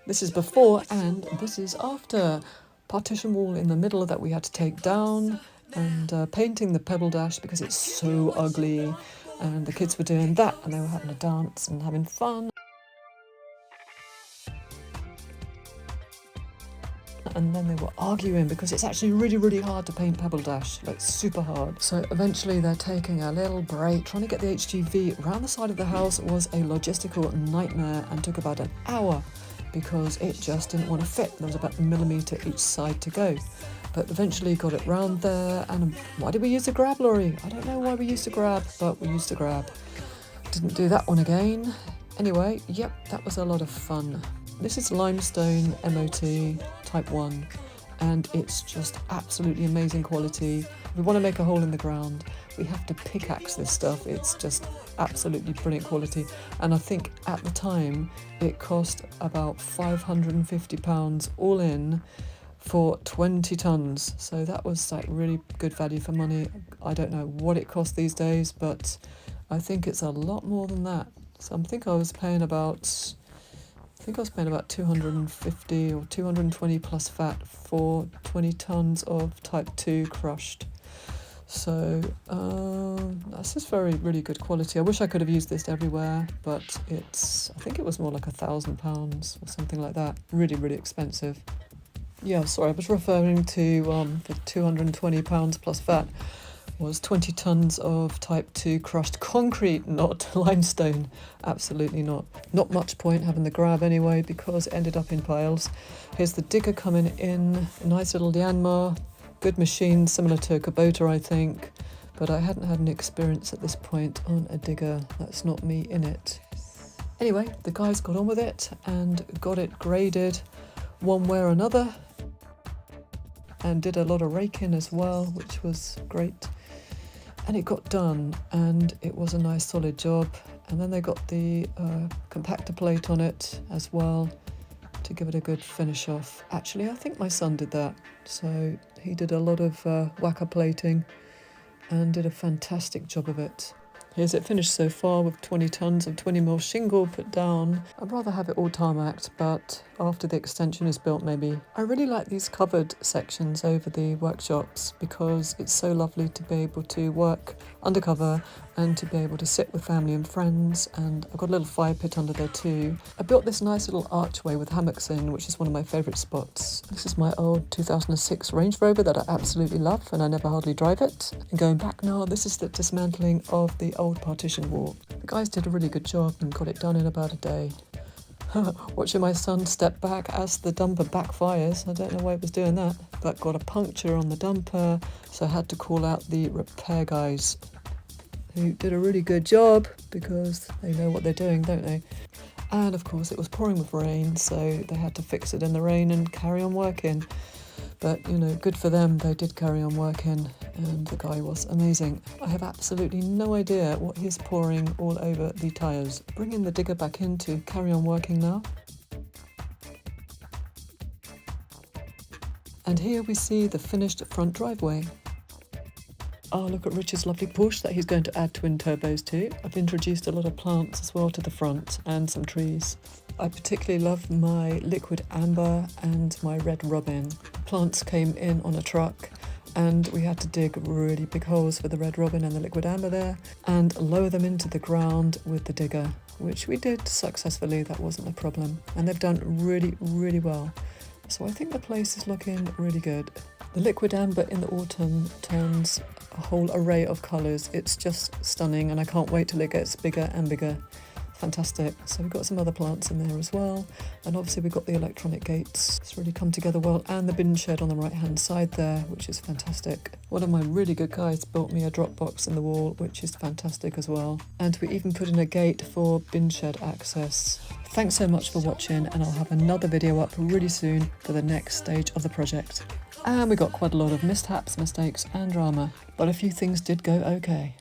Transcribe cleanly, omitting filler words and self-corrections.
This is before and this is after. Partition wall in the middle that we had to take down, and painting the pebble dash because it's so ugly, and the kids were doing that and they were having a dance and having fun. And then they were arguing because it's actually really hard to paint pebble dash, like super hard. So eventually they're taking a little break. Trying to get the HGV around the side of the house was a logistical nightmare and took about an hour because it just didn't want to fit. There was about a millimetre each side to go. But eventually got it round there. And why did we use the grab lorry? I don't know why we used to grab, but we used to grab. Didn't do that one again. Anyway, yep, that was a lot of fun. This is limestone MOT type 1 and it's just absolutely amazing quality. If we want to make a hole in the ground, we have to pickaxe this stuff. It's just absolutely brilliant quality, and I think at the time it cost about £550 all in for 20 tons, so that was like really good value for money. I don't know what it costs these days, but I think it's a lot more than that. So I think I was paying about 250 or 220 plus VAT for 20 tons of type 2 crushed. So that's just really good quality. I wish I could have used this everywhere, but I think it was more like £1,000 or something like that. Really expensive. Yeah, sorry, I was referring to the £220 plus VAT was 20 tons of type 2 crushed concrete, not limestone. Absolutely not. Not much point having the grab anyway because it ended up in piles. Here's the digger coming in, a nice little Yanmar, good machine, similar to a Kubota I think, but I hadn't had any experience at this point on a digger. That's not me in it. Anyway, the guys got on with it and got it graded one way or another and did a lot of raking as well, which was great. And it got done and it was a nice solid job, and then they got the compactor plate on it as well to give it a good finish off. Actually, I think my son did that, so he did a lot of whacker plating and did a fantastic job of it. Here's it finished so far with 20 tons of 20mm shingle put down. I'd rather have it all tarmacked, but after the extension is built maybe. I really like these covered sections over the workshops because it's so lovely to be able to work undercover and to be able to sit with family and friends, and I've got a little fire pit under there too. I built this nice little archway with hammocks in, which is one of my favourite spots. This is my old 2006 Range Rover that I absolutely love and I never hardly drive it. And going back now, this is the dismantling of the old partition wall. The guys did a really good job and got it done in about a day. Watching my son step back as the dumper backfires. I don't know why it was doing that, but got a puncture on the dumper, so I had to call out the repair guys, who did a really good job because they know what they're doing, don't they? And of course it was pouring with rain, so they had to fix it in the rain and carry on working. But, you know, good for them, they did carry on working, and the guy was amazing. I have absolutely no idea what he's pouring all over the tyres. Bringing the digger back in to carry on working now. And here we see the finished front driveway. Oh, look at Richard's lovely Porsche that he's going to add twin turbos to. I've introduced a lot of plants as well to the front and some trees. I particularly love my liquid amber and my red robin. Plants came in on a truck and we had to dig really big holes for the red robin and the liquid amber there and lower them into the ground with the digger, which we did successfully. That wasn't a problem, and they've done really well. So I think the place is looking really good. The liquid amber in the autumn turns a whole array of colours. It's just stunning and I can't wait till it gets bigger and bigger. Fantastic. So we've got some other plants in there as well, and obviously we've got the electronic gates. It's really come together well, and the bin shed on the right hand side there, which is fantastic. One of my really good guys built me a drop box in the wall, which is fantastic as well, and we even put in a gate for bin shed access. Thanks so much for watching, and I'll have another video up really soon for the next stage of the project. And we got quite a lot of mishaps, mistakes and drama, but a few things did go okay.